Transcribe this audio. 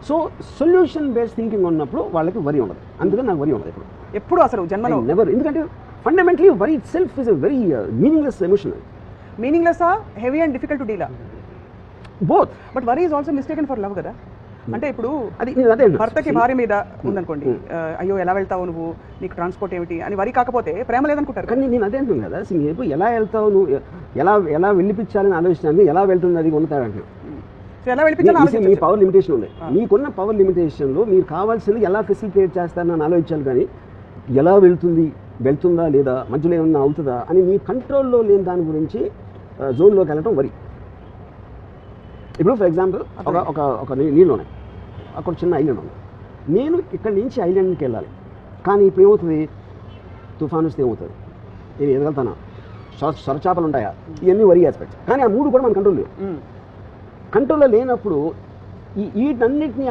So solution based thinking ఉన్నప్పుడు వాళ్ళకి వరి ఉండదు. అందుకని నాకు వరి ఉండదు ఎప్పుడు అసలు జన్మలో నెవర్. ఎందుకంటే ఫండమెంటలీ వరి it self is a very meaningless emotion. Meaningless heavy and difficult to deal both. But worry is also mistaken for love కదా. అంటే ఇప్పుడు అది అదే భర్తకి భార్య మీద ఉందనుకోండి, అయ్యో ఎలా వెళ్తావు నువ్వు, నీకు ట్రాన్స్పోర్ట్ ఏమిటి అని వరి కాకపోతే ప్రేమ లేదనుకుంటారు. కానీ నేను అదే అంటుంది కదా, ఎప్పుడు ఎలా వెళ్తావు నువ్వు, ఎలా వెళ్ళిపించాలని ఆలోచించాను, ఎలా వెళ్తుంది అది ఉన్నతాడు. సో ఎలా వెళ్ళిపించాలి, మీ పవర్ లిమిటేషన్ ఉంది. మీకున్న పవర్ లిమిటేషన్లో మీరు కావాల్సింది ఎలా ఫెసిలిటేట్ చేస్తారని ఆలోచించాలి. కానీ ఎలా వెళ్తుందా లేదా, మధ్యలో ఏమన్నా అవుతుందా అని మీ కంట్రోల్లో లేని దాని గురించి జోన్లోకి వెళ్ళటం వరి. ఇప్పుడు ఫర్ ఎగ్జాంపుల్ ఒక నీళ్ళు ఉన్నాయి, అక్కడ చిన్న ఐలాండ్ ఉంది. నేను ఇక్కడి నుంచి ఐలాండ్కి వెళ్ళాలి. కానీ ఇప్పుడు ఏమవుతుంది, తుఫాను వస్తే ఏమవుతుంది, నేను ఎదగలుగుతానా, సొరచాపలు ఉంటాయా, ఇవన్నీ వరి ఆస్పెక్ట్స్. కానీ ఆ మూడు కూడా మన కంట్రోల్ లేవు. కంట్రోల్లో లేనప్పుడు వీటన్నిటిని